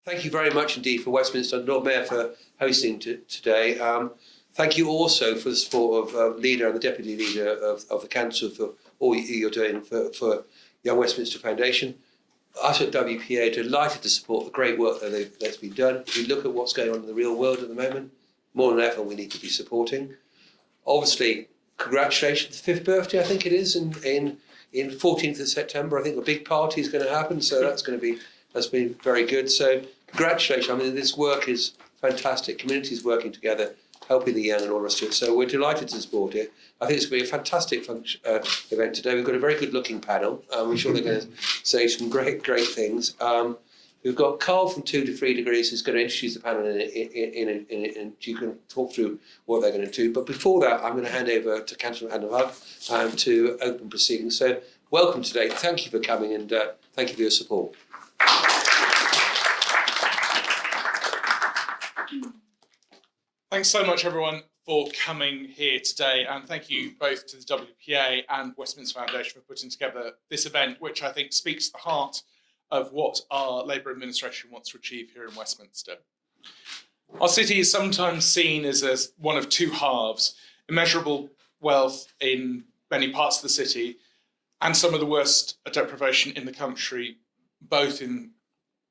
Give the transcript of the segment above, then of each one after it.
Thank you very much indeed for Westminster and Lord Mayor for hosting today. Thank you also for the support of Leader and the Deputy Leader of the Council for all you're doing for Young Westminster Foundation. Us at WPA are delighted to support the great work that's been done. If you look at what's going on in the real world at the moment, more than ever we need to be supporting. Obviously, congratulations, the 5th birthday I think it is in 14th of September. I think a big party is going to happen, so that's been very good. So congratulations. I mean, this work is fantastic. Communities working together, helping the young and all the rest of it. So we're delighted to support it. I think it's going to be a fantastic event today. We've got a very good looking panel. I'm sure they're going to say some great things. We've got Carl from 2 to 3 Degrees who's going to introduce the panel and you can talk through what they're going to do. But before that, I'm going to hand over to Councillor Anna Hug to open proceedings. So welcome today. Thank you for coming and thank you for your support. Thanks so much, everyone, for coming here today, and thank you both to the WPA and Westminster Foundation for putting together this event, which I think speaks to the heart of what our Labour administration wants to achieve here in Westminster. Our city is sometimes seen as one of two halves: immeasurable wealth in many parts of the city and some of the worst deprivation in the country, both in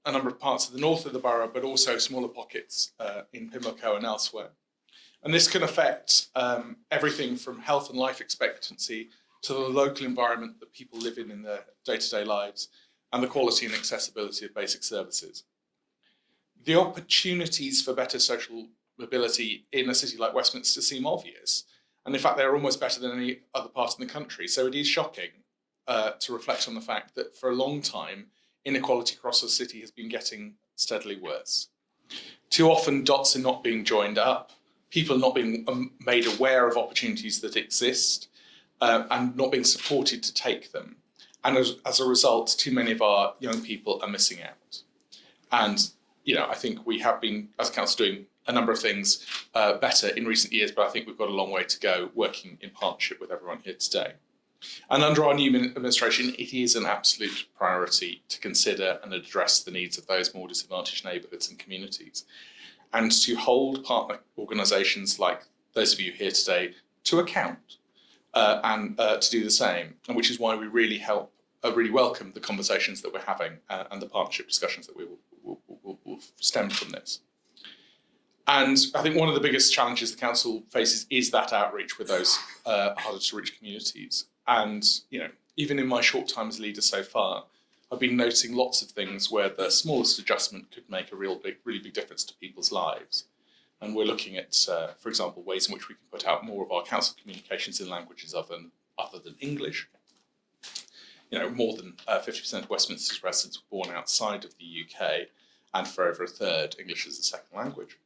a number of parts of the north of the borough, but also smaller pockets in Pimlico and elsewhere. And this can affect everything from health and life expectancy to the local environment that people live in their day-to-day lives and the quality and accessibility of basic services. The opportunities for better social mobility in a city like Westminster seem obvious. And in fact, they're almost better than any other part in the country. So it is shocking to reflect on the fact that for a long time, inequality across the city has been getting steadily worse. Too often, dots are not being joined up, people are not being made aware of opportunities that exist and not being supported to take them. And as a result, too many of our young people are missing out. And I think we have been, as a council, doing a number of things better in recent years, but I think we've got a long way to go working in partnership with everyone here today. And under our new administration, it is an absolute priority to consider and address the needs of those more disadvantaged neighbourhoods and communities, and to hold partner organisations like those of you here today to account and to do the same, and which is why we really welcome the conversations that we're having and the partnership discussions that will stem from this. And I think one of the biggest challenges the council faces is that outreach with those harder to reach communities. And even in my short time as leader so far, I've been noticing lots of things where the smallest adjustment could make a really big difference to people's lives. And we're looking at, for example, ways in which we can put out more of our council communications in languages other than English. More than 50% of Westminster's residents were born outside of the UK, and for over a third, English is a second language.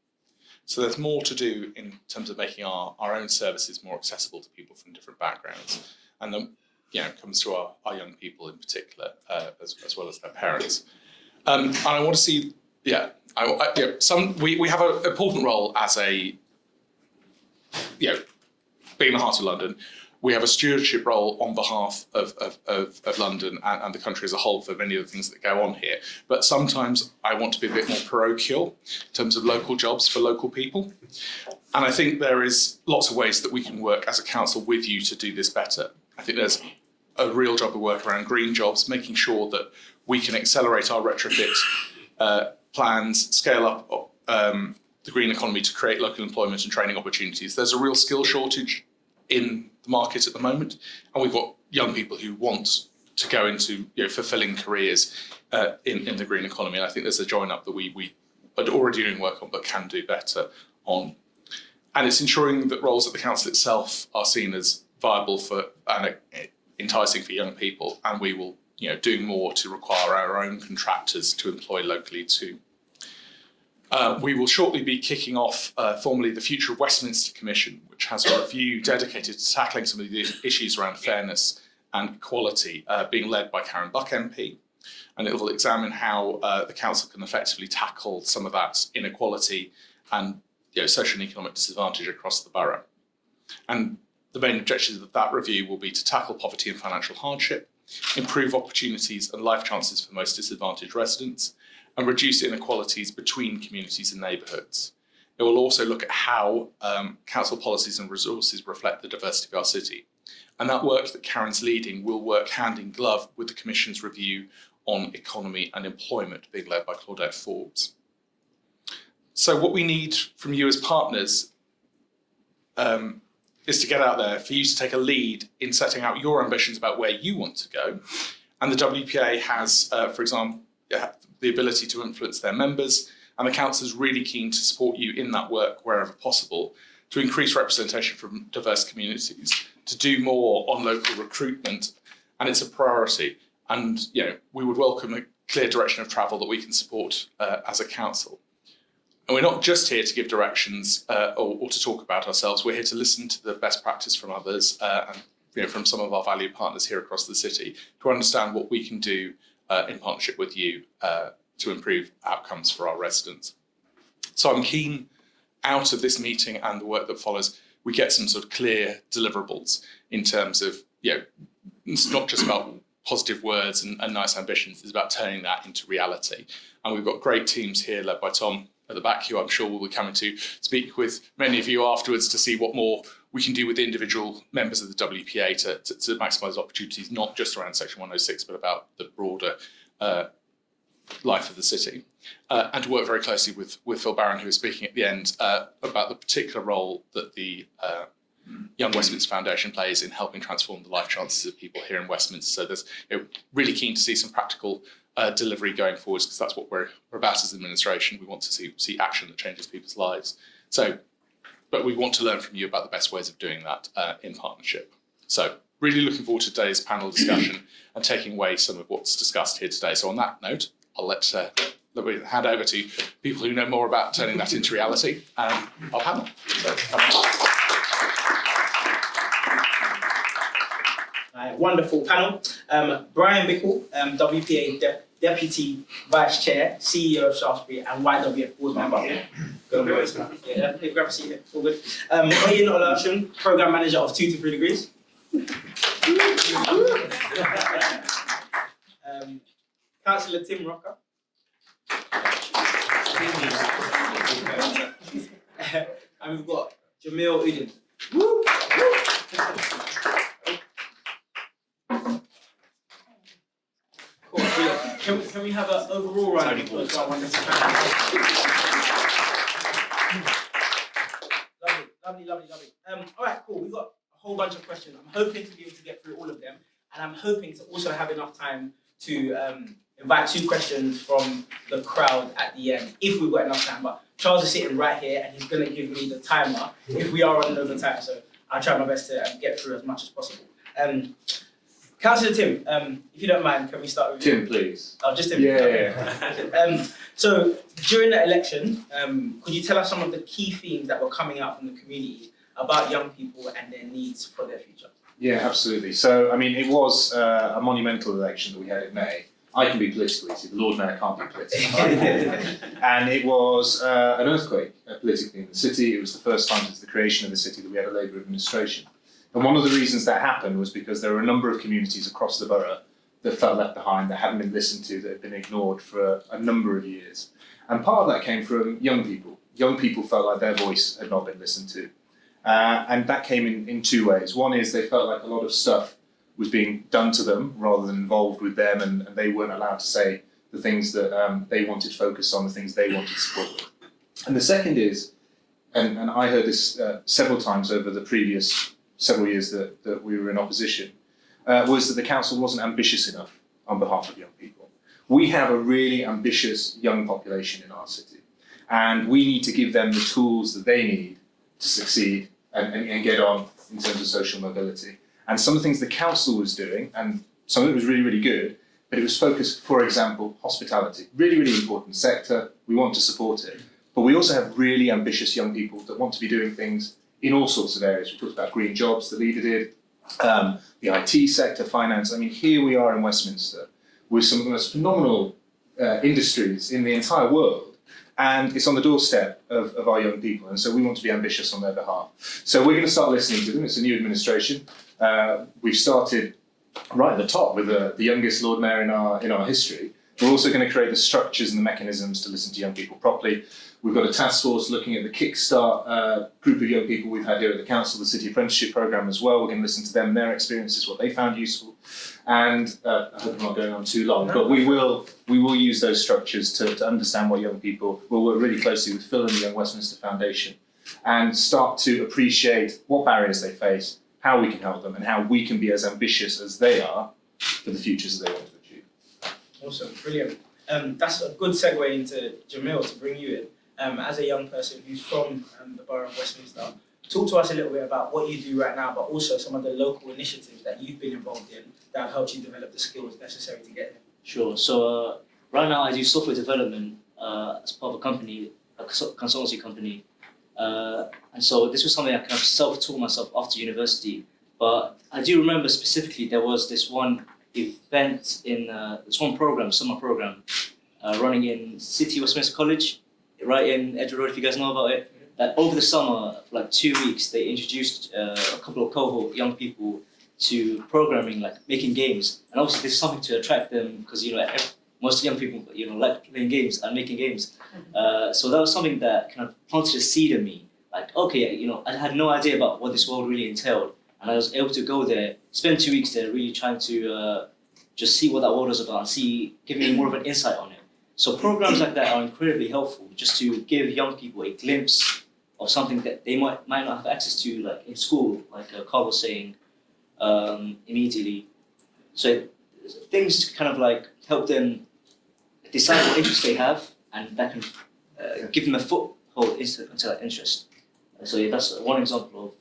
So there's more to do in terms of making our own services more accessible to people from different backgrounds. And then, comes to our young people in particular, as well as their parents. And I want to see, we have an important role as being the heart of London. We have a stewardship role on behalf of London and the country as a whole for many of the things that go on here. But sometimes I want to be a bit more parochial in terms of local jobs for local people. And I think there is lots of ways that we can work as a council with you to do this better. I think there's a real job of work around green jobs, making sure that we can accelerate our retrofit plans, scale up the green economy to create local employment and training opportunities. There's a real skill shortage in the market at the moment, and we've got young people who want to go into fulfilling careers in the green economy. And I think there's a join up that we are already doing work on but can do better on. And it's ensuring that roles at the council itself are seen as viable and enticing for young people, and we will do more to require our own contractors to employ locally too. We will shortly be kicking off formally the Future of Westminster Commission, which has a review dedicated to tackling some of the issues around fairness and equality, being led by Karen Buck MP. And it will examine how the council can effectively tackle some of that inequality and social and economic disadvantage across the borough. And the main objectives of that review will be to tackle poverty and financial hardship, improve opportunities and life chances for most disadvantaged residents, and reduce inequalities between communities and neighbourhoods. It will also look at how council policies and resources reflect the diversity of our city. And that work that Karen's leading will work hand in glove with the Commission's review on economy and employment being led by Claudette Forbes. So what we need from you as partners is to get out there, for you to take a lead in setting out your ambitions about where you want to go. And the WPA has, for example, the ability to influence their members, and the council is really keen to support you in that work wherever possible, to increase representation from diverse communities, to do more on local recruitment, and it's a priority. And we would welcome a clear direction of travel that we can support as a council. And we're not just here to give directions or to talk about ourselves. We're here to listen to the best practice from others and from some of our valued partners here across the city to understand what we can do in partnership with you to improve outcomes for our residents. So I'm keen, out of this meeting and the work that follows, we get some sort of clear deliverables in terms of, it's not just about positive words and nice ambitions, it's about turning that into reality. And we've got great teams here led by Tom at the back, who I'm sure will be coming to speak with many of you afterwards to see what more we can do with the individual members of the WPA to maximise opportunities, not just around Section 106, but about the broader life of the city. And to work very closely with Phil Barron, who is speaking at the end, about the particular role that the Young Westminster Foundation plays in helping transform the life chances of people here in Westminster. So there's really keen to see some practical delivery going forwards, because that's what we're about as administration. We want to see action that changes people's lives. So, but we want to learn from you about the best ways of doing that in partnership. So really looking forward to today's panel discussion and taking away some of what's discussed here today. So on that note, I'll let me hand over to people who know more about turning that into reality. Our panel. So, wonderful panel. Brian Bickell, WPA Deputy Vice Chair, CEO of Shaftesbury, and YWF Board Member. Grab a seat here, all good. Oyin Olaoshun, Programme Manager of 2 to 3 Degrees. Councillor Tim Roca. And we've got Jamil Uddin. Cool. Can we have an overall round of applause for our wonderful panel? Lovely. All right, cool. We've got a whole bunch of questions. I'm hoping to be able to get through all of them, and I'm hoping to also have enough time to invite 2 questions from the crowd at the end, if we've got enough time. But Charles is sitting right here, and he's going to give me the timer if we are running over time. So I'll try my best to get through as much as possible. Councillor Tim, if you don't mind, can we start with Tim, please. Oh, just Tim. Yeah. So during the election, could you tell us some of the key themes that were coming out from the community about young people and their needs for their future? Yeah, absolutely. So, I mean, it was a monumental election that we had in May. I can be political, you see, the Lord Mayor can't be political. And it was an earthquake politically in the city. It was the first time since the creation of the city that we had a Labour administration. And one of the reasons that happened was because there were a number of communities across the borough that felt left behind, that hadn't been listened to, that had been ignored for a number of years. And part of that came from young people. Young people felt like their voice had not been listened to. And that came in 2 ways. One is they felt like a lot of stuff was being done to them rather than involved with them, and they weren't allowed to say the things that they wanted focus on, the things they wanted support with. And the second is, and I heard this several times over the previous several years that we were in opposition, was that the council wasn't ambitious enough on behalf of young people. We have a really ambitious young population in our city, and we need to give them the tools that they need to succeed and get on in terms of social mobility. And some of the things the council was doing, and some of it was really, really good, but it was focused, for example, hospitality. Really, really important sector. We want to support it. But we also have really ambitious young people that want to be doing things in all sorts of areas. We talked about green jobs, the leader did, the IT sector, finance. I mean, here we are in Westminster with some of the most phenomenal industries in the entire world. And it's on the doorstep of our young people. And so we want to be ambitious on their behalf. So we're going to start listening to them. It's a new administration. We've started right at the top with the youngest Lord Mayor in our history. We're also going to create the structures and the mechanisms to listen to young people properly. We've got a task force looking at the Kickstart group of young people we've had here at the council, the city apprenticeship programme as well. We're going to listen to them, their experiences, what they found useful. And I hope I'm not going on too long, but we will use those structures to understand what young people. We'll work really closely with Phil and the Young Westminster Foundation and start to appreciate what barriers they face, how we can help them, and how we can be as ambitious as they are for the futures that they want to achieve. Awesome, brilliant. That's a good segue into Jamil to bring you in. As a young person who's from the Borough of Westminster, talk to us a little bit about what you do right now, but also some of the local initiatives that you've been involved in that have helped you develop the skills necessary to get there. Sure. So right now I do software development as part of a company, a consultancy company. And so this was something I kind of self-taught myself after university. But I do remember specifically there was this one event in this one program, summer program, running in City Westminster College, right in Edward Road, if you guys know about it. That over the summer, for like 2 weeks, they introduced a couple of cohort young people to programming, like making games. And obviously this is something to attract them because, you know, most young people, you know, like playing games and making games. So that was something that kind of planted a seed in me. Like, okay, you know, I had no idea about what this world really entailed. And I was able to go there, spend 2 weeks there, really trying to just see what that world was about and give me more of an insight on it. So programs like that are incredibly helpful, just to give young people a glimpse of something that they might not have access to, like in school, like Carl was saying immediately. So things to kind of like help them decide what interest they have, and that can give them a foothold into that interest. So yeah, that's one example of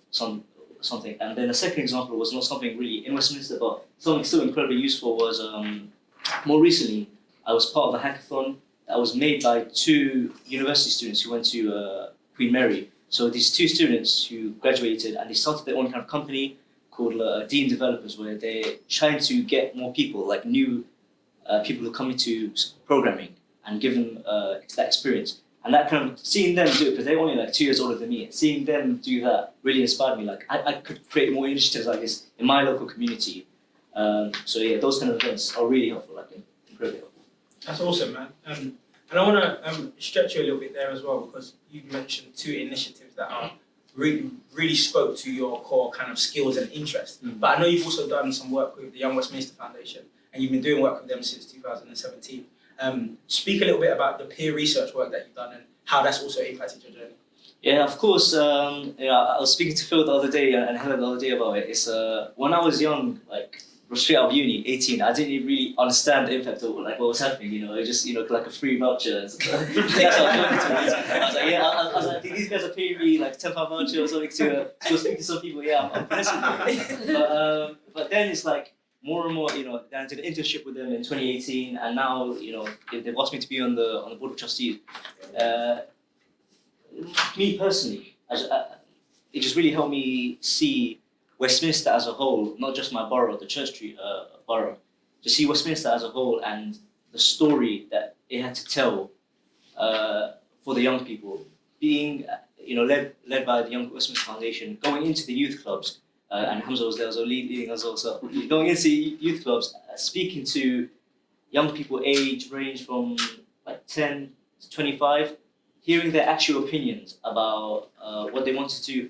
something. And then the second example was not something really in Westminster, but something still incredibly useful was more recently, I was part of a hackathon that was made by 2 university students who went to Queen Mary. So these 2 students who graduated and they started their own kind of company called Dean Developers, where they're trying to get more people, like new people who come into programming and give them that experience. And that kind of, seeing them do it, because they're only like 2 years older than me, seeing them do that really inspired me. Like I could create more initiatives like this in my local community. So yeah, those kind of events are really helpful, like incredibly helpful. That's awesome, man. And I want to stretch you a little bit there as well, because you mentioned 2 initiatives that are really spoke to your core kind of skills and interests. But I know you've also done some work with the Young Westminster Foundation, and you've been doing work with them since 2017. Speak a little bit about the peer research work that you've done and how that's also impacted your journey. Yeah, of course. I was speaking to Phil the other day and Helen the other day about it. It's when I was young, like straight out of uni, 18, I didn't even really understand the impact of like what was happening. You know, it was just like a free voucher. That's how I was like, yeah, I was like, these guys are paying me like £10 voucher or something to go speak to some people. Yeah, I'm impressed. But then it's like more and more, then I did an internship with them in 2018, and now, they've asked me to be on the board of trustees. Me personally, it just really helped me see Westminster as a whole, not just my borough, the Church Street borough, to see Westminster as a whole and the story that it had to tell for the young people, being led by the Young Westminster Foundation, going into the youth clubs, and Hamza was there as well, leading us also, going into youth clubs, speaking to young people age range from like 10 to 25, hearing their actual opinions about what they wanted to.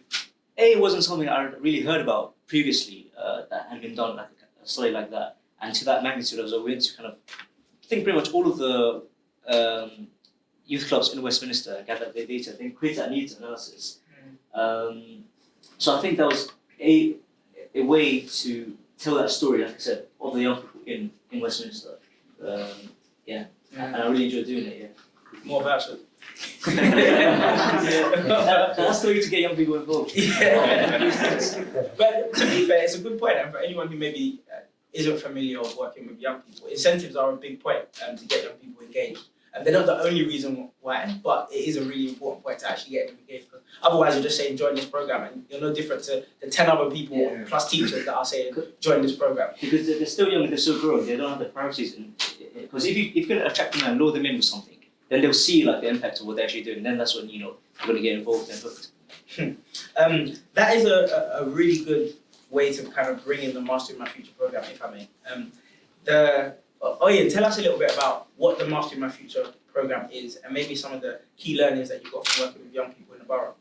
It wasn't something I really heard about previously that had been done, like a study like that. And to that magnitude, as I went to kind of, I think pretty much all of the youth clubs in Westminster gathered their data, then created a needs analysis. So I think that was a way to tell that story, like I said, of the young people in Westminster. And I really enjoyed doing it, yeah. More vouchers. That's the way to get young people involved. But to be fair, it's a good point, and for anyone who maybe isn't familiar with working with young people, incentives are a big point to get young people engaged. And they're not the only reason why, but it is a really important point to actually get them engaged. Because otherwise, you're just saying join this program, and you're no different to the 10 other people plus teachers that are saying join this program. Because they're still young, they're still growing, they don't have the priorities. Because if you can attract them and lure them in with something, then they'll see like the impact of what they're actually doing. And then that's when you're going to get involved and hooked. That is a really good way to kind of bring in the Mastering My Future program, if I may. Oyin, tell us a little bit about what the Mastering My Future programme is and maybe some of the key learnings that you got from working with young people in the borough.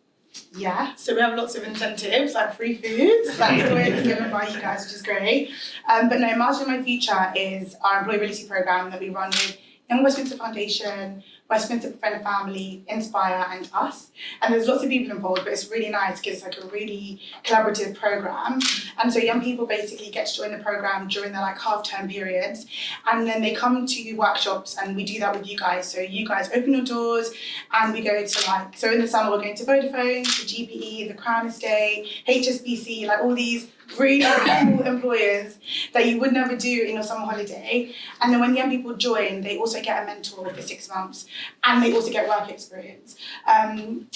Yeah, so we have lots of incentives like free food, that's always given by you guys, which is great. But no, Mastering My Future is our employability programme that we run with Young Westminster Foundation, Westminster Friend and Family, Inspire and us. And there's lots of people involved, but it's really nice because it's like a really collaborative programme. And so young people basically get to join the programme during their like half-term periods. And then they come to workshops and we do that with you guys. So you guys open your doors and we go to like, so in the summer we're going to Vodafone, the GPE, the Crown Estate, HSBC, like all these really cool employers that you would never do in your summer holiday. And then when young people join, they also get a mentor for 6 months and they also get work experience. And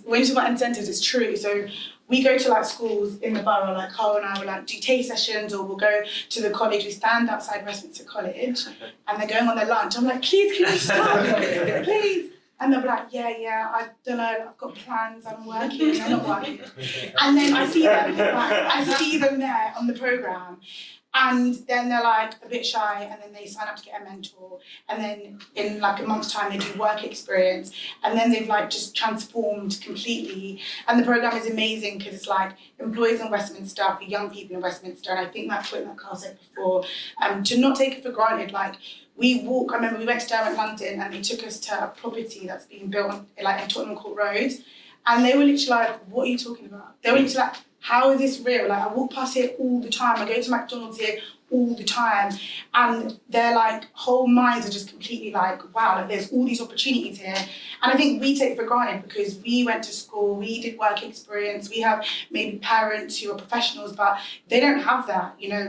when you talk about incentives, it's true. So we go to like schools in the borough, like Carl and I will like do taste sessions, or we'll go to the college. We stand outside Westminster College and they're going on their lunch. I'm like, please, can you stop? Please. And they'll be like, yeah, I don't know, I've got plans, I'm working, I'm not working. And then I see them, there on the programme. And then they're like a bit shy and then they sign up to get a mentor. And then in like a month's time, they do work experience. And then they've like just transformed completely. And the programme is amazing because it's like employees in Westminster for young people in Westminster. And I think that point that Carl said before, to not take it for granted, like, I remember we went to Derwent, London, and they took us to a property that's being built on, like in Tottenham Court Road. And they were literally like, what are you talking about? They were literally like, how is this real? Like, I walk past here all the time. I go to McDonald's here all the time. And their like whole minds are just completely like, wow, like there's all these opportunities here. And I think we take it for granted because we went to school, we did work experience, we have maybe parents who are professionals, but they don't have that. You know,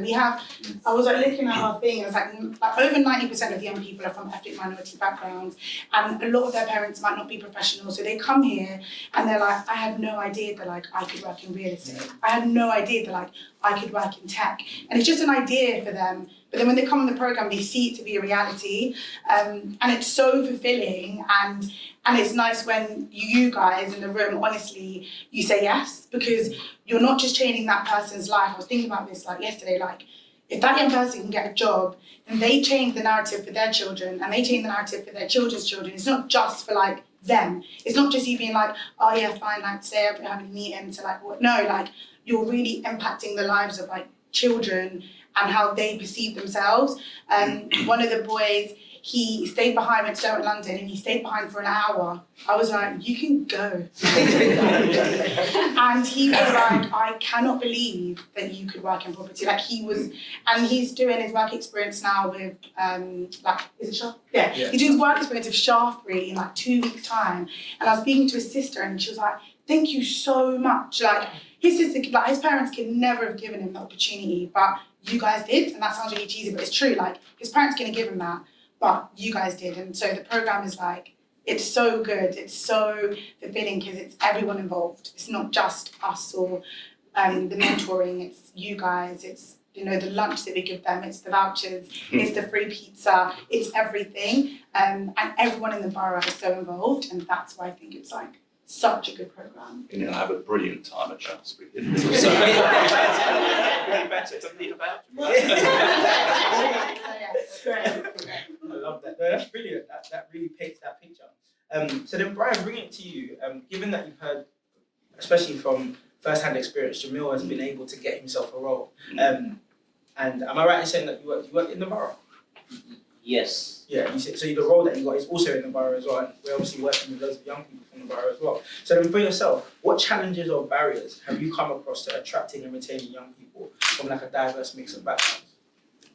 I was like looking at our thing, and it's like over 90% of the young people are from ethnic minority backgrounds, and a lot of their parents might not be professionals. So they come here and they're like, I had no idea that like I could work in real estate. I had no idea that like I could work in tech. And it's just an idea for them. But then when they come on the programme, they see it to be a reality. And it's so fulfilling. And it's nice when you guys in the room, honestly, you say yes, because you're not just changing that person's life. I was thinking about this like yesterday, like if that young person can get a job, then they change the narrative for their children and they change the narrative for their children's children. It's not just for like them. It's not just you being like, oh yeah, fine, like today I'm having a meeting to like what? No, like you're really impacting the lives of like children and how they perceive themselves. One of the boys, he stayed behind, went to Derwent, London, and he stayed behind for an hour. I was like, you can go. And he was like, I cannot believe that you could work in property. Like and he's doing his work experience now with, like, is it Shaftesbury? Yeah, he's doing his work experience with Shaftesbury in like 2 weeks' time. And I was speaking to his sister and she was like, thank you so much. Like, his sister, like his parents could never have given him the opportunity, but you guys did, and that sounds really cheesy, but it's true. Like, his parents couldn't give him that, but you guys did. And so the programme is like, it's so good, it's so fulfilling because it's everyone involved. It's not just us or the mentoring, it's you guys, it's, you know, the lunch that we give them, it's the vouchers, it's the free pizza, it's everything. And everyone in the borough is so involved, and that's why I think it's like such a good programme. You're going to have a brilliant time at Shaftesbury. Really better, doesn't need a voucher. Great. I love that. No, that's brilliant. That really paints that picture. So then, Brian, bringing it to you, given that you've heard, especially from first-hand experience, Jamil has been able to get himself a role. And am I right in saying that you work in the borough? Yes. Yeah, so the role that you got is also in the borough as well, and we're obviously working with loads of young people from the borough as well. So then for yourself, what challenges or barriers have you come across to attracting and retaining young people from like a diverse mix of backgrounds?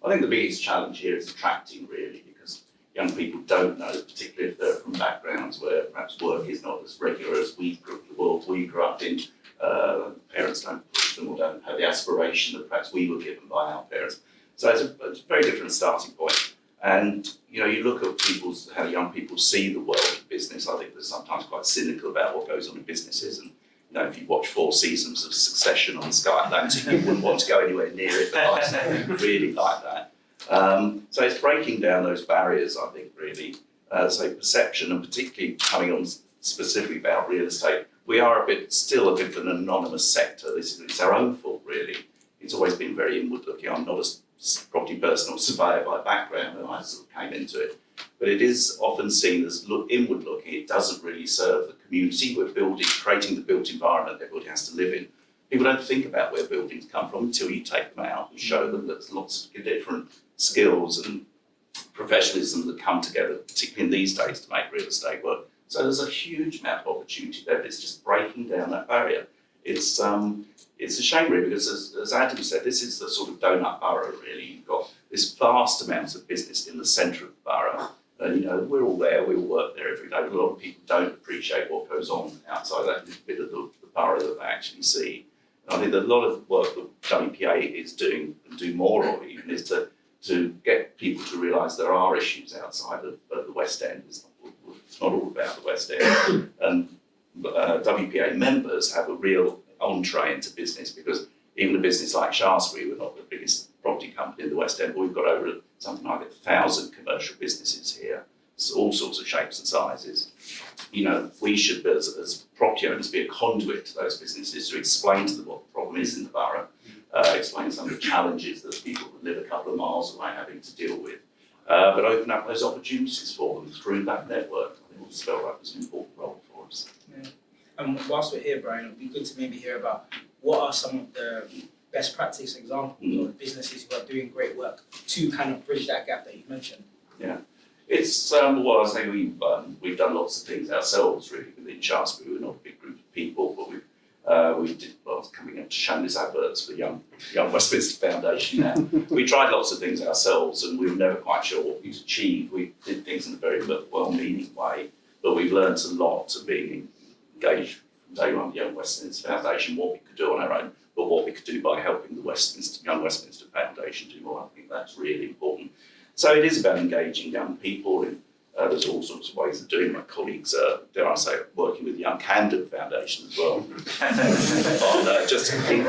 I think the biggest challenge here is attracting, really, because young people don't know, particularly if they're from backgrounds where perhaps work is not as regular as the world we grew up in. Parents don't push them or don't have the aspiration that perhaps we were given by our parents. So it's a very different starting point. And, you know, you look at how young people see the world of business. I think they're sometimes quite cynical about what goes on in businesses. And, you know, if you watch 4 seasons of Succession on Sky Atlantic, you wouldn't want to go anywhere near it, but life's not really like that. So it's breaking down those barriers, I think, really. So perception, and particularly coming on specifically about real estate, we are still a bit of an anonymous sector. It's our own fault, really. It's always been very inward looking. I'm not a property person or surveyor by background, and I sort of came into it. But it is often seen as inward looking. It doesn't really serve the community. We're creating the built environment everybody has to live in. People don't think about where buildings come from until you take them out and show them that there's lots of different skills and professionalism that come together, particularly in these days, to make real estate work. So there's a huge amount of opportunity there. It's just breaking down that barrier. It's a shame really, because as Adam said, this is the sort of donut borough really. You've got this vast amount of business in the centre of the borough. And you know, we're all there, we all work there every day, but a lot of people don't appreciate what goes on outside that little bit of the borough that they actually see. And I think that a lot of the work that WPA is doing, and do more of even, is to get people to realise there are issues outside of the West End. It's not all about the West End. And WPA members have a real entree into business, because even a business like Shaftesbury, we're not the biggest property company in the West End, but we've got over something like 1,000 commercial businesses here, so all sorts of shapes and sizes. You know, we should, as property owners, be a conduit to those businesses to explain to them what the problem is in the borough, explain some of the challenges that people that live a couple of miles away having to deal with, but open up those opportunities for them through that network. I think we just felt that was an important role for us. Yeah. And whilst we're here, Brian, it would be good to maybe hear about what are some of the best practice examples or businesses who are doing great work to kind of bridge that gap that you mentioned. Yeah, it's well, I say we've done lots of things ourselves really within Shaftesbury. We're not a big group of people, but we did coming up to shameless adverts for Young Westminster Foundation now. We tried lots of things ourselves, and we were never quite sure what we'd achieve. We did things in a very well-meaning way, but we've learned a lot of being engaged from day one with Young Westminster Foundation, what we could do on our own, but what we could do by helping the Young Westminster Foundation do more. I think that's really important. So it is about engaging young people, and there's all sorts of ways of doing it. My colleagues are, dare I say, working with the Young Camden Foundation as well. On just to keep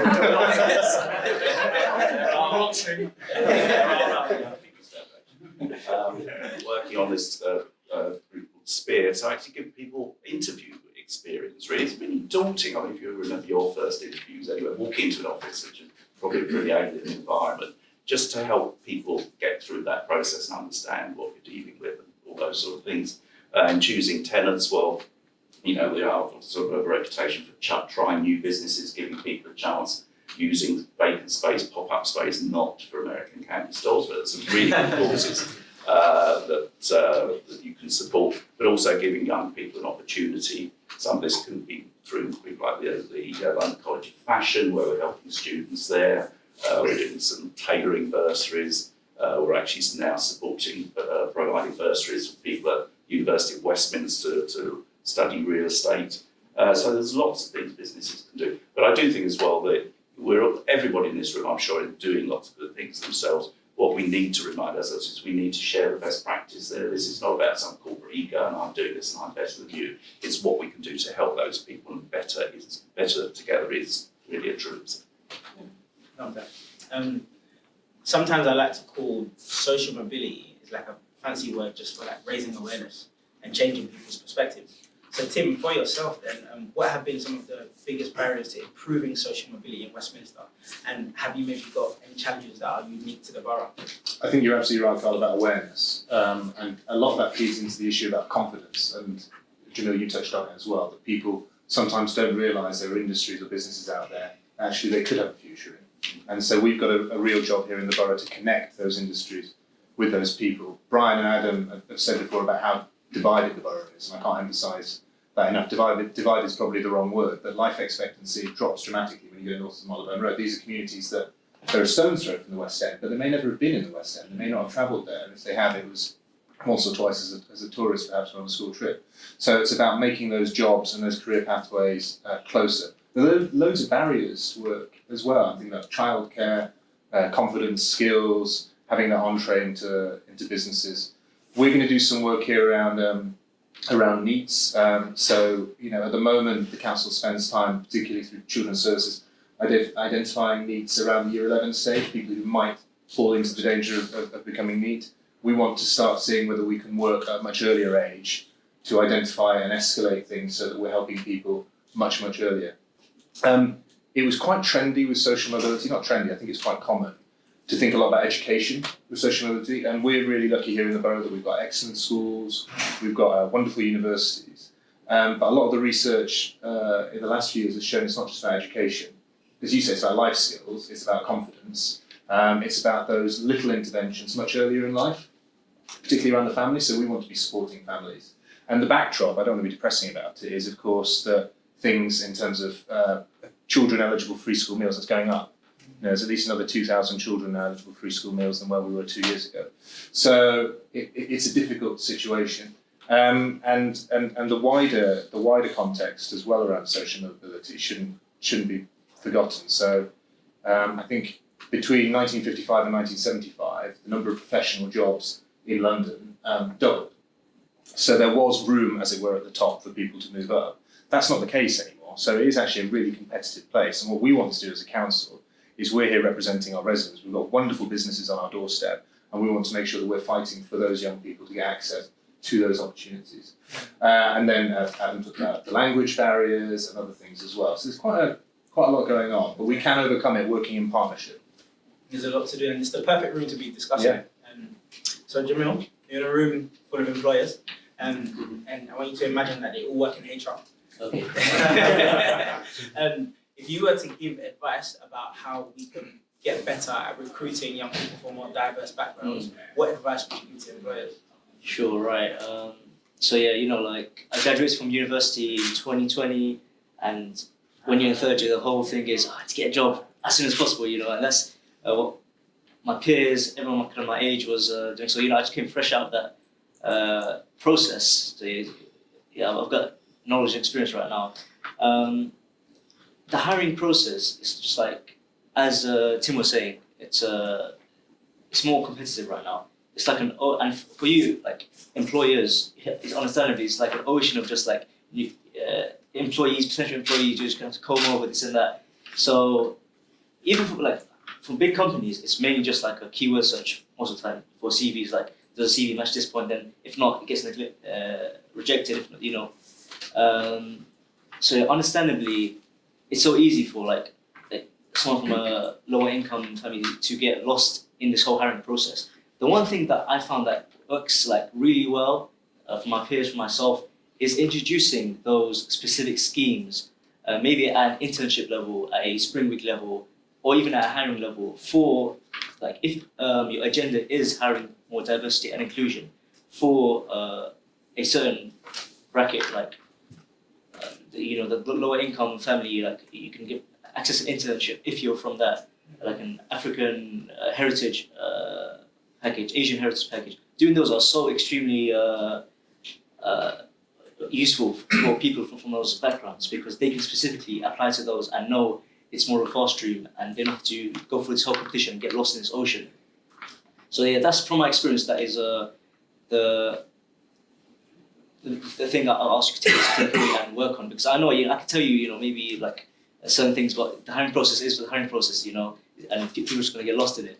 working on this group called Spear to actually give people interview experience. Really, it's really daunting. I mean, if you remember your first interviews anyway, walking into an office, which is probably a pretty alien environment, just to help people get through that process and understand what you're dealing with and all those sort of things. And choosing tenants, well, you know, we are sort of a reputation for trying new businesses, giving people a chance, using vacant space, pop-up space, not for American Candy stores, but some really good causes that you can support, but also giving young people an opportunity. Some of this can be through people like the London College of Fashion, where we're helping students there. We're doing some tailoring bursaries. We're actually now supporting, providing bursaries for people at University of Westminster to study real estate. So there's lots of things businesses can do. But I do think as well that everybody in this room, I'm sure, is doing lots of good things themselves. What we need to remind ourselves is we need to share the best practice there. This is not about some corporate ego and I'm doing this and I'm better than you. It's what we can do to help those people, and better together is really a truth. Love that. Sometimes I like to call social mobility is like a fancy word just for like raising awareness and changing people's perspectives. So Tim, for yourself then, what have been some of the biggest barriers to improving social mobility in Westminster? And have you maybe got any challenges that are unique to the borough? I think you're absolutely right, Carl, about awareness. And a lot of that feeds into the issue about confidence. And Jamil, you touched on it as well, that people sometimes don't realise there are industries or businesses out there actually they could have a future in. And so we've got a real job here in the borough to connect those industries with those people. Brian and Adam have said before about how divided the borough is, and I can't emphasise that enough. Divide is probably the wrong word, but life expectancy drops dramatically when you go north of Marylebone Road. These are communities that they're a stone's throw from the West End, but they may never have been in the West End. They may not have travelled there, and if they have, it was once or twice as a tourist, perhaps on a school trip. So it's about making those jobs and those career pathways closer. There are loads of barriers to work as well. I think that childcare, confidence, skills, having that entree into businesses. We're going to do some work here around needs. So, you know, at the moment, the council spends time, particularly through children's services, identifying needs around the year 11 stage, people who might fall into the danger of becoming NEET. We want to start seeing whether we can work at a much earlier age to identify and escalate things so that we're helping people much, much earlier. It was quite trendy with social mobility, not trendy, I think it's quite common. to think a lot about education with social mobility, and we're really lucky here in the borough that we've got excellent schools, we've got wonderful universities, but a lot of the research in the last few years has shown it's not just about education. As you say, it's about life skills, it's about confidence, it's about those little interventions much earlier in life, particularly around the family, so we want to be supporting families. And the backdrop, I don't want to be depressing about it, is of course that things in terms of children eligible free school meals, that's going up. There's at least another 2,000 children now eligible for free school meals than where we were 2 years ago. So it's a difficult situation. And the wider context as well around social mobility shouldn't be forgotten. So I think between 1955 and 1975, the number of professional jobs in London doubled. So there was room, as it were, at the top for people to move up. That's not the case anymore. So it is actually a really competitive place. And what we want to do as a council is we're here representing our residents. We've got wonderful businesses on our doorstep, and we want to make sure that we're fighting for those young people to get access to those opportunities. And then the language barriers and other things as well. So there's quite a lot going on, but we can overcome it working in partnership. There's a lot to do, and it's the perfect room to be discussing it. So Jamil, you're in a room full of employers, and I want you to imagine that they all work in HR. Okay. If you were to give advice about how we can get better at recruiting young people from more diverse backgrounds, what advice would you give to employers? Sure, right. So yeah, like I graduated from university in 2020, and when you're in third year, the whole thing is to get a job as soon as possible, and that's what my peers, everyone kind of my age was doing. So I just came fresh out of that process. So, yeah, I've got knowledge and experience right now. The hiring process is just like, as Tim was saying, it's more competitive right now. It's like and for you, like employers, it's understandably, it's like an ocean of just like employees, potential employees, you just have to comb over this and that. So even for big companies, it's mainly just like a keyword search most of the time for CVs. Like, does a CV match this point? Then if not, it gets rejected. If not, so understandably, it's so easy for like someone from a lower income family to get lost in this whole hiring process. The one thing that I found that works like really well for my peers, for myself, is introducing those specific schemes, maybe at an internship level, at a spring week level, or even at a hiring level for like if your agenda is hiring more diversity and inclusion for a certain bracket, like the lower income family, like you can get access to internship if you're from that, like an African heritage package, Asian heritage package. Doing those are so extremely useful for people from those backgrounds, because they can specifically apply to those and know it's more of a fast stream, and they don't have to go through this whole competition and get lost in this ocean. So yeah, that's from my experience. That is the thing I'll ask you to take away and work on, because I know I can tell you maybe like certain things, but the hiring process is the hiring process, and people are just going to get lost in it.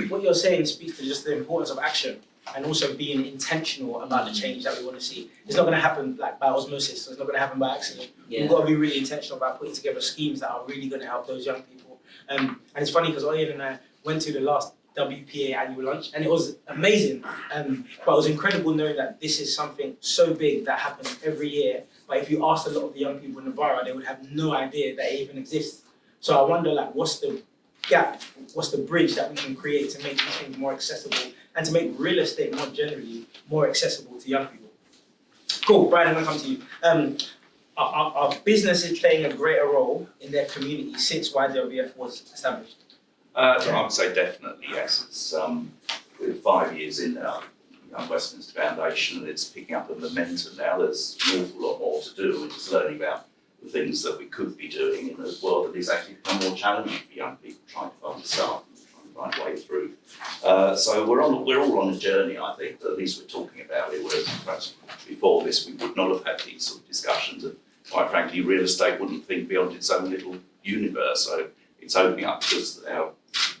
What you're saying speaks to just the importance of action and also being intentional about the change that we want to see. It's not going to happen like by osmosis, so it's not going to happen by accident. Yeah. We've got to be really intentional about putting together schemes that are really going to help those young people. And it's funny because Oyin and I went to the last WPA annual lunch, and it was amazing. But it was incredible knowing that this is something so big that happens every year. But if you asked a lot of the young people in the borough, they would have no idea that it even exists. So I wonder, like, what's the gap, what's the bridge that we can create to make these things more accessible and to make real estate more generally more accessible to young people? Cool, Brian, I'm going to come to you. Our business is playing a greater role in their community since YWF was established. I would say definitely, yes. It's, we're 5 years in now, Young Westminster Foundation, and it's picking up a momentum now. There's an awful lot more to do. We're just learning about the things that we could be doing in a world that is actually become more challenging for young people trying to find a start and trying to find a way through. So we're all on a journey, I think, at least we're talking about it, whereas perhaps before this we would not have had these sort of discussions, and quite frankly real estate wouldn't think beyond its own little universe. So it's opening up because our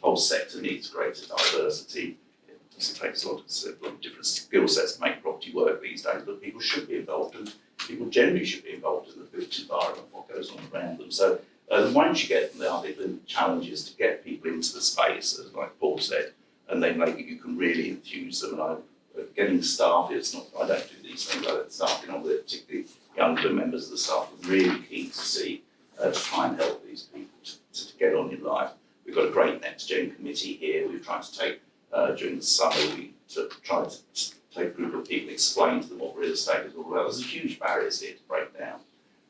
whole sector needs greater diversity. It takes a lot of different skill sets to make property work these days, but people should be involved, and people generally should be involved in the built environment, what goes on around them. So And once you get them there, I think the challenge is to get people into the space, as like Paul said, and then maybe you can really infuse them. And getting staff, it's not, I don't do these things, I don't staff on with it, particularly younger members of the staff are really keen to see, to try and help these people to get on in life. We've got a great Next Gen committee here. We've tried to take, during the summer, we tried to take a group of people, explain to them what real estate is all about. There's huge barriers here to break down.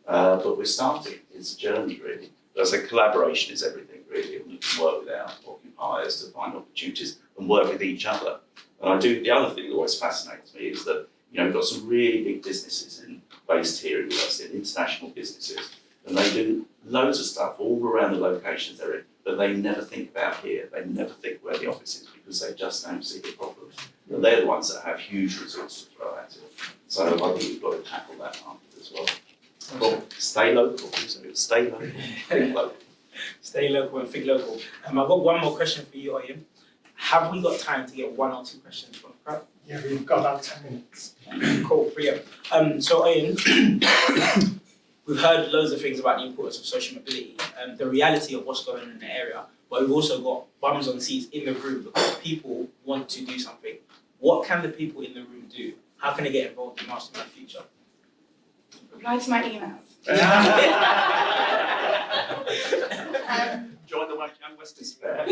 But we're starting. It's a journey, really. But as I say, collaboration is everything, really. And we can work with our occupiers to find opportunities and work with each other. And the other thing that always fascinates me is that, we've got some really big businesses based here in West End, international businesses, and they do loads of stuff all around the locations they're in, but they never think about here. They never think where the office is because they just don't see the problems. And they're the ones that have huge resources to throw at it. So I think we've got to tackle that market as well. Well, stay local. So stay local, think local. Stay local and think local. I've got one more question for you, Oyin. Have we got time to get 1 or 2 questions from the crowd? Yeah, we've got about 10 minutes. Cool, brilliant. So Oyin, we've heard loads of things about the importance of social mobility and the reality of what's going on in the area, but we've also got bums on seats in the room because people want to do something. What can the people in the room do? How can they get involved in Mastermind Future? Reply to my emails. Join the Young Westminster.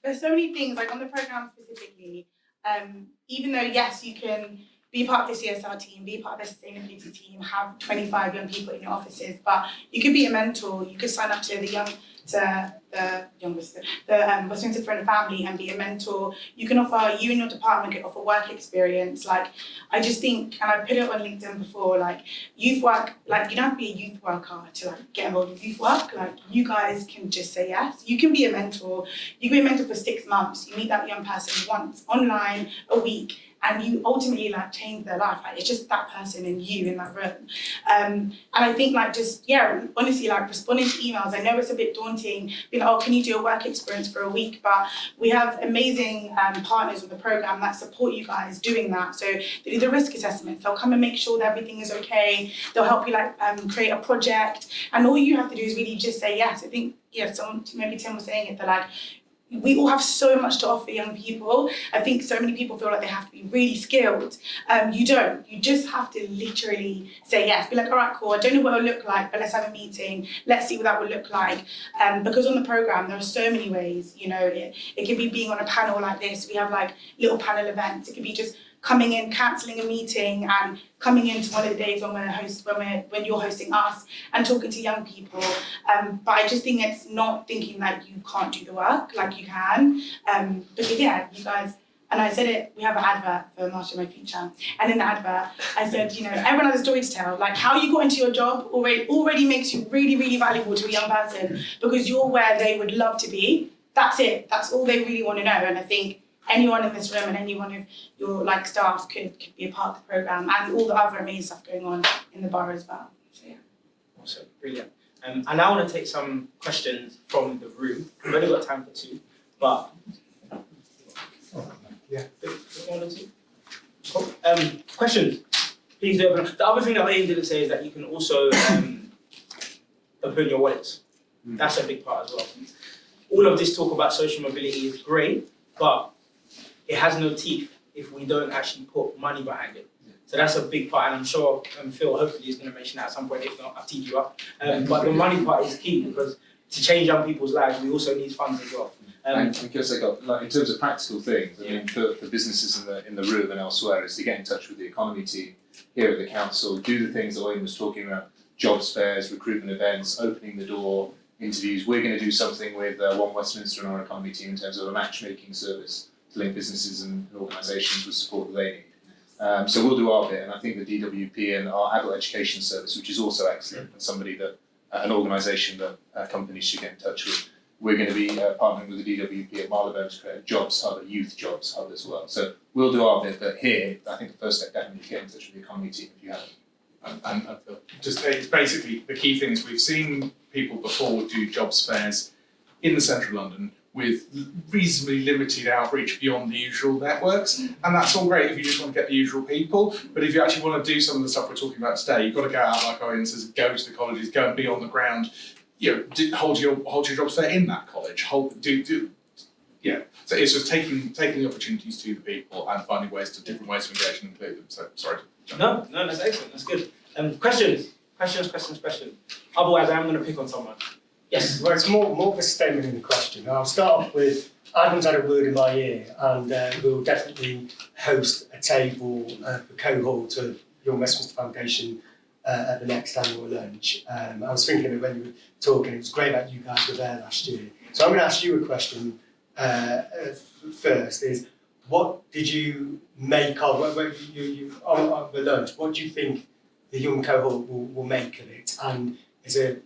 There's so many things, like on the programme specifically, even though, yes, you can be part of the CSR team, be part of the sustainability team, have 25 young people in your offices, but you could be a mentor, you could sign up to the Westminster Friend and Family and be a mentor. You can offer, you and your department can offer work experience. Like, I just think, and I put it on LinkedIn before, like, youth work, like, you don't have to be a youth worker to, like, get involved with youth work. Like, you guys can just say yes. You can be a mentor. You can be a mentor for 6 months. You meet that young person once, online, a week, and you ultimately, like, change their life. Like, it's just that person and you in that room. And I think, like, just, yeah, honestly, like, responding to emails, I know it's a bit daunting, being like, oh, can you do a work experience for a week? But we have amazing partners with the programme that support you guys doing that. So they do the risk assessments, they'll come and make sure that everything is okay, they'll help you, like, create a project, and all you have to do is really just say yes. I think, yeah, someone, maybe Tim was saying it, that, like, we all have so much to offer young people. I think so many people feel like they have to be really skilled. You don't. You just have to literally say yes. Be like, all right, cool, I don't know what it'll look like, but let's have a meeting. Let's see what that will look like. Because on the programme, there are so many ways, it could be being on a panel like this. We have, like, little panel events. It could be just coming in, cancelling a meeting and coming into one of the days when when you're hosting us and talking to young people. But I just think it's not thinking that you can't do the work, like you can. Because yeah, you guys, and I said it, we have an advert for Mastermind Future. And in the advert, I said, everyone has a story to tell. Like, how you got into your job already makes you really, really valuable to a young person because you're where they would love to be. That's it. That's all they really want to know. And I think anyone in this room and any one of your, like, staff could be a part of the programme and all the other amazing stuff going on in the borough as well. So yeah. Awesome, brilliant. And I want to take some questions from the room. We've only got time for 2, but Yeah. 1 or 2. Cool. Questions? Please do open. The other thing that Oyin didn't say is that you can also open your wallets. That's a big part as well. All of this talk about social mobility is great, but it has no teeth if we don't actually put money behind it. So that's a big part, and I'm sure Phil hopefully is going to mention that at some point, if not, I'll tease you up. But the money part is key because to change young people's lives, we also need funds as well. And because I got, like, in terms of practical things, I mean, for businesses in the room and elsewhere, is to get in touch with the economy team here at the council, do the things that Oyin was talking about, jobs fairs, recruitment events, opening the door, interviews. We're going to do something with Young Westminster and our economy team in terms of a matchmaking service to link businesses and organisations with support that they need. So we'll do our bit, and I think the DWP and our adult education service, which is also excellent, and somebody that, an organisation that companies should get in touch with. We're going to be partnering with the DWP at Marylebone to create a jobs hub, a youth jobs hub as well. So we'll do our bit, but here, I think the first step definitely is get in touch with the economy team if you haven't. And just it's basically the key things we've seen people before do jobs fairs in the central London with reasonably limited outreach beyond the usual networks. And that's all great if you just want to get the usual people. But if you actually want to do some of the stuff we're talking about today, you've got to go out, like Oyin says, go to the colleges, go and be on the ground, hold your jobs fair in that college. So it's just taking the opportunities to the people and finding different ways to engage and include them. So sorry. No, that's excellent. That's good. Questions. Otherwise, I'm going to pick on someone. Yes. Well, it's more of a statement than a question. I'll start off with, Adam's had a word in my ear, and we'll definitely host a table for cohort of Young Westminster Foundation at the next annual lunch. I was thinking of it when you were talking, it was great that you guys were there last year. So I'm going to ask you a question first, is what did you make of, on the lunch, what do you think the young cohort will make of it? And is there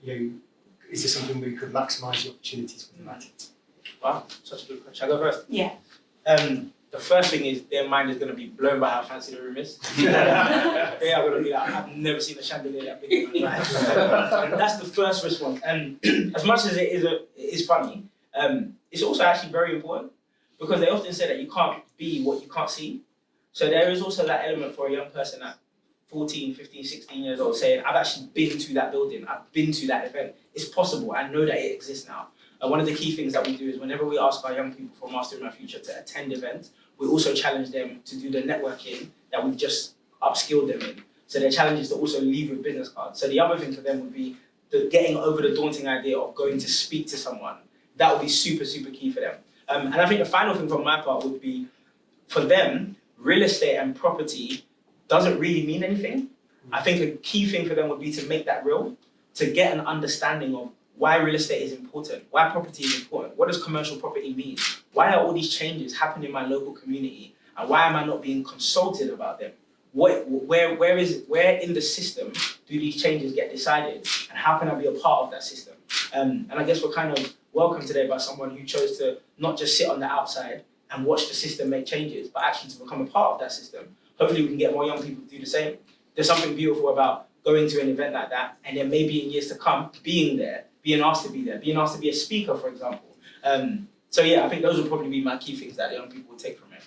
something we could maximise the opportunities for them at it? Wow, such a good question. I'll go first. Yeah. The first thing is their mind is going to be blown by how fancy the room is. They are going to be like, I've never seen a chandelier that big in my life. That's the first response. And as much as it is funny, it's also actually very important, because they often say that you can't be what you can't see. So there is also that element for a young person at 14, 15, 16 years old saying, I've actually been to that building, I've been to that event. It's possible, I know that it exists now. And one of the key things that we do is whenever we ask our young people from Mastering My Future to attend events, we also challenge them to do the networking that we've just upskilled them in. So their challenge is to also leave with business cards. So the other thing for them would be getting over the daunting idea of going to speak to someone. That would be super, super key for them. And I think the final thing from my part would be, for them, real estate and property doesn't really mean anything. I think a key thing for them would be to make that real, to get an understanding of why real estate is important, why property is important, what does commercial property mean, why are all these changes happening in my local community, and why am I not being consulted about them? Where in the system do these changes get decided, and how can I be a part of that system? And I guess we're kind of welcomed today by someone who chose to not just sit on the outside and watch the system make changes, but actually to become a part of that system. Hopefully we can get more young people to do the same. There's something beautiful about going to an event like that, and then maybe in years to come, being there, being asked to be there, being asked to be a speaker, for example. So yeah, I think those would probably be my key things that young people would take from it.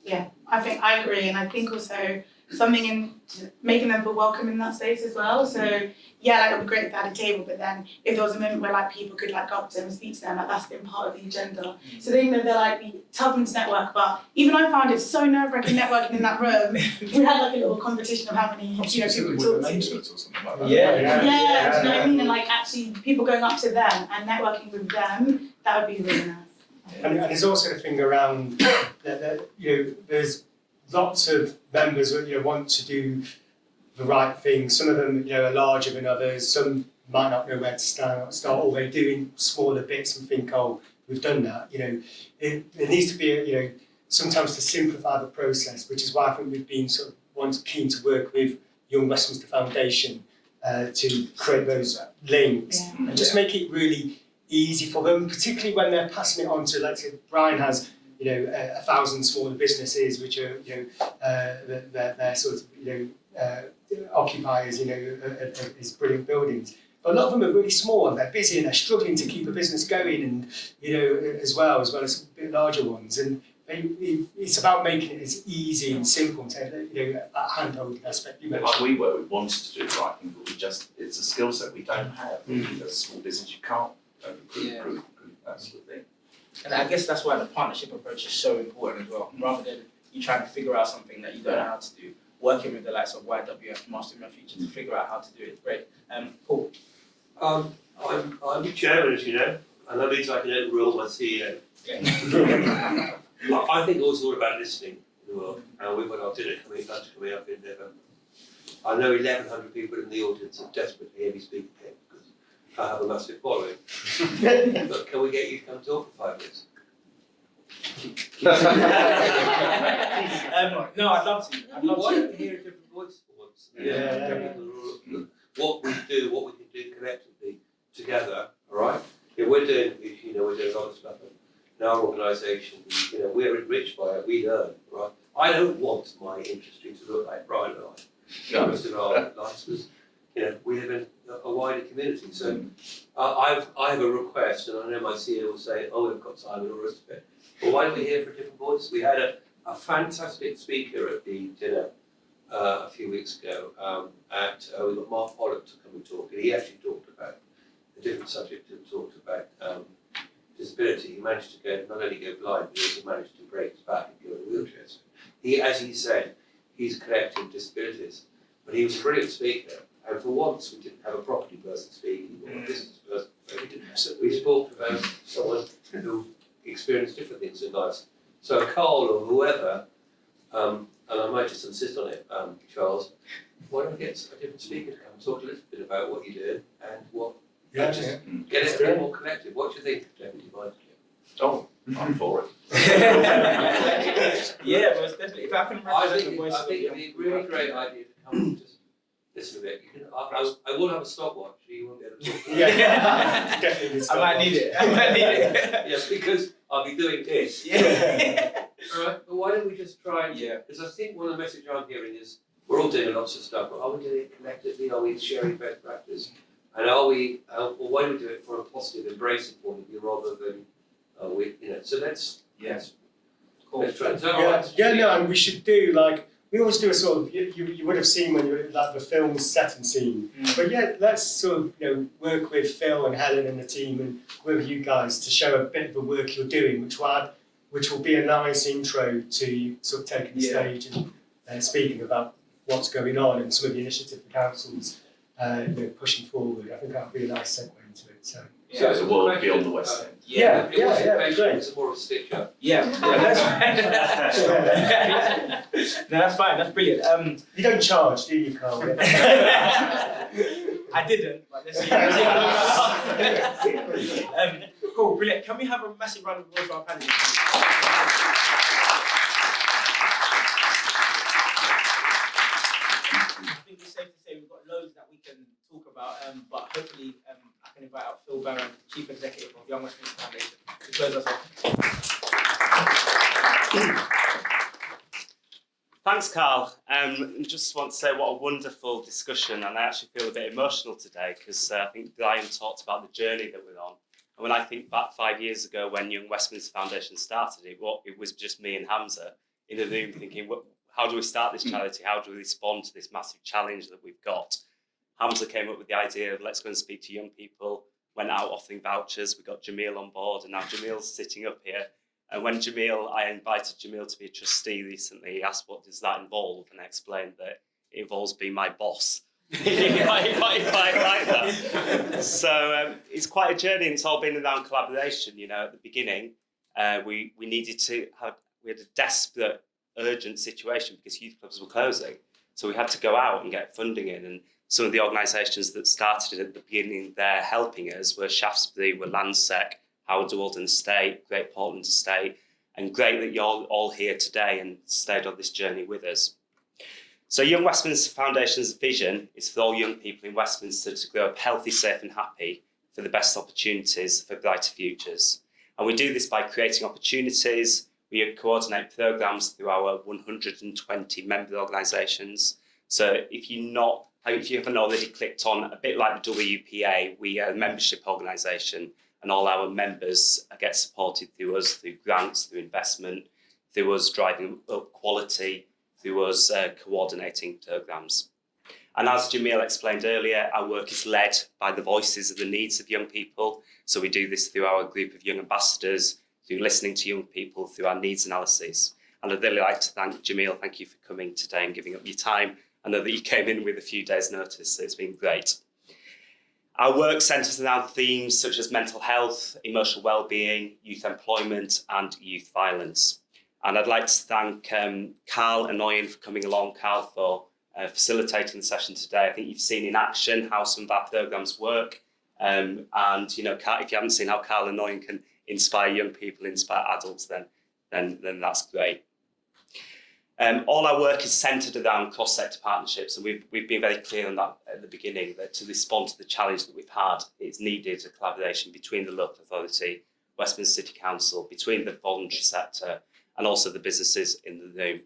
Yeah, I agree, and I think also something in making them feel welcome in that space as well. So yeah, like it would be great if they had a table, but then if there was a moment where like people could like go up to them and speak to them, like that's been part of the agenda. So they know they're like, tell them to network, but even I found it so nerve-wracking networking in that room. We had like a little competition of how many people we talked to. Or something like that. Yeah, do you know what I mean? And like actually people going up to them and networking with them, that would be really nice. And there's also the thing around that there's lots of members who want to do the right thing. Some of them are larger than others. Some might not know where to start, or they're doing smaller bits and think, oh, we've done that. There needs to be sometimes to simplify the process, which is why I think we've been sort of keen to work with Young Westminster Foundation to create those links and just make it really easy for them, particularly when they're passing it on to, let's say, Brian has 1,000 smaller businesses which are they're sort of occupiers his brilliant buildings. But a lot of them are really small and they're busy and they're struggling to keep a business going, and as well as a bit larger ones. And it's about making it as easy and simple to that hand-holding aspect you mentioned. Like we were, we wanted to do the right thing, but it's a skill set we don't have. As a small business, you can't recruit that sort of thing. And I guess that's why the partnership approach is so important as well. Rather than you trying to figure out something that you don't know how to do, working with the likes of YWF, Mastering My Future, to figure out how to do it. Great. Paul. I'm chairman, as you know, and that means I can overrule my CEO. Yeah. I think it's all about listening in the world. We've got our dinner coming up in November. I know 1,100 people in the audience are desperate to hear me speak again because I have a massive following. But can we get you to come talk for 5 minutes? No, I'd love to. Why don't we hear a different voice for once? What we can do collectively together, all right? We're doing a lot of stuff in our organisation. We're enriched by it. We learn, right? I don't want my industry to look like Brian and I. Most of our lives, because we live in a a wider community. So I have a request, and I know my CEO will say, oh, we've got time and all the rest of it. But why don't we hear from different voices? We had a fantastic speaker at the dinner a few weeks ago. We got Mark Pollock to come and talk, and he actually talked about a different subject and talked about disability. He managed to not only go blind, but he also managed to break his back and go in a wheelchair. So as he said, he's collecting disabilities. But he was a brilliant speaker, and for once we didn't have a property person speaking or a business person. We spoke about someone who experienced different things in life. So Carl or whoever, and I might just insist on it, Charles, why don't we get a different speaker to come talk a little bit about what you do and what, get it a bit more collective. What do you think, Deputy Vice Chair? Oh, I'm for it. Yeah, most definitely. If I can represent the voice I think it'd be a really great idea to come and just listen a bit. I will have a stopwatch, so you won't be able to talk. Yeah, definitely. I might need it. I might need it. Yes, because I'll be doing this. Yeah. All right, but why don't we just try and, because I think one of the messages I'm hearing is we're all doing lots of stuff, but are we doing it collectively? Are we sharing best practice? And are we, or why do we do it from a positive, embracing point of view rather than, so let's try. Is that all right? And we should do we always do a sort of, you would have seen when you were the film setting scene. But let's sort of, work with Phil and Helen and the team and work with you guys to show a bit of the work you're doing, which will be a nice intro to sort of taking the stage and speaking about what's going on and some of the initiatives the council's pushing forward. I think that would be a nice segue into it. So there's a world beyond the West End. Great. It's more of a stitch up. That's fine. No, that's fine. That's brilliant. you don't charge, do you, Carl? I didn't, but let's see. Cool, brilliant. Can we have a massive round of applause for our panelists? I think it's safe to say we've got loads that we can talk about, but hopefully I can invite out Phil Barron, Chief Executive of Young Westminster Foundation, to close us off. Thanks, Carl. Just want to say what a wonderful discussion, and I actually feel a bit emotional today because I think Brian talked about the journey that we're on. And when I think back 5 years ago when Young Westminster Foundation started, it was just me and Hamza in a room thinking, how do we start this charity? How do we respond to this massive challenge that we've got? Hamza came up with the idea of let's go and speak to young people, went out offering vouchers. We got Jamil on board, and now Jamil's sitting up here. And when I invited Jamil to be a trustee recently, he asked what does that involve, and I explained that it involves being my boss. He quite like that. So it's quite a journey, and it's all been around collaboration. At the beginning, we had a desperate, urgent situation because youth clubs were closing. So we had to go out and get funding in, and some of the organisations that started at the beginning there helping us were Shaftesbury, were Landsec, Howard Walden Estate, Great Portland Estate, and great that you're all here today and stayed on this journey with us. So Young Westminster Foundation's vision is for all young people in Westminster to grow up healthy, safe and happy for the best opportunities for brighter futures. And we do this by creating opportunities. We coordinate programmes through our 120 member organisations. So if you haven't already clicked on, a bit like the WPA, we are a membership organisation, and all our members get supported through us, through grants, through investment, through us driving up quality, through us coordinating programmes. And as Jamil explained earlier, our work is led by the voices of the needs of young people. So we do this through our group of young ambassadors, through listening to young people, through our needs analysis. And I'd really like to thank Jamil. Thank you for coming today and giving up your time. I know that you came in with a few days' notice, so it's been great. Our work centres around themes such as mental health, emotional well-being, youth employment and youth violence. And I'd like to thank Carl and Oyin for coming along, Carl for facilitating the session today. I think you've seen in action how some of our programmes work. And if you haven't seen how Carl and Oyin can inspire young people, inspire adults, then that's great. All our work is centred around cross-sector partnerships, and we've been very clear on that at the beginning, that to respond to the challenge that we've had, it's needed a collaboration between the local authority, Westminster City Council, between the voluntary sector and also the businesses in the room.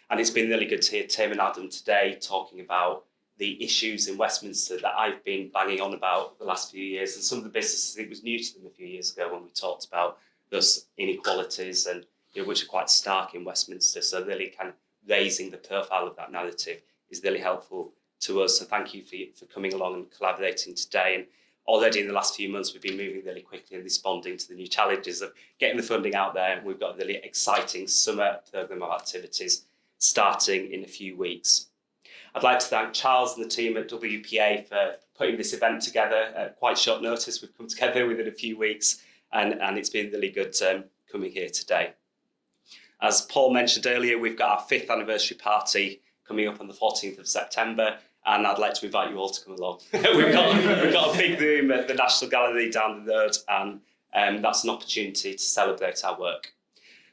And it's been really good to hear Tim and Adam today talking about the issues in Westminster that I've been banging on about the last few years, and some of the businesses, it was new to them a few years ago when we talked about those inequalities and which are quite stark in Westminster. So really kind of raising the profile of that narrative is really helpful to us. So thank you for coming along and collaborating today. And already in the last few months, we've been moving really quickly and responding to the new challenges of getting the funding out there. We've got a really exciting summer programme of activities starting in a few weeks. I'd like to thank Charles and the team at WPA for putting this event together at quite short notice. We've come together within a few weeks and it's been really good coming here today. As Paul mentioned earlier, we've got our 5th anniversary party coming up on the 14th of September, and I'd like to invite you all to come along. we've got a big room at the National Gallery down the road, and that's an opportunity to celebrate our work.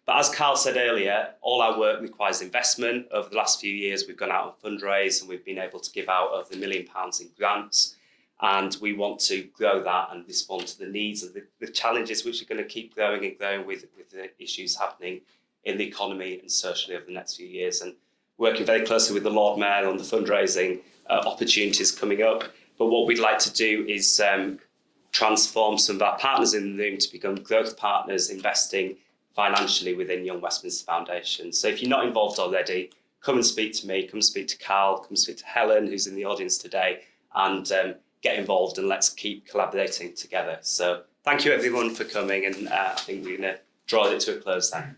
But as Carl said earlier, all our work requires investment. Over the last few years, we've gone out and fundraised, and we've been able to give out over £1 million in grants. And we want to grow that and respond to the needs and the challenges which are going to keep growing and growing with the issues happening in the economy and socially over the next few years. And working very closely with the Lord Mayor on the fundraising opportunities coming up. But what we'd like to do is transform some of our partners in the room to become growth partners, investing financially within Young Westminster Foundation. So if you're not involved already, come and speak to me, come speak to Carl, come speak to Helen, who's in the audience today, and get involved, and let's keep collaborating together. So thank you everyone for coming, and I think we're going to draw it to a close then.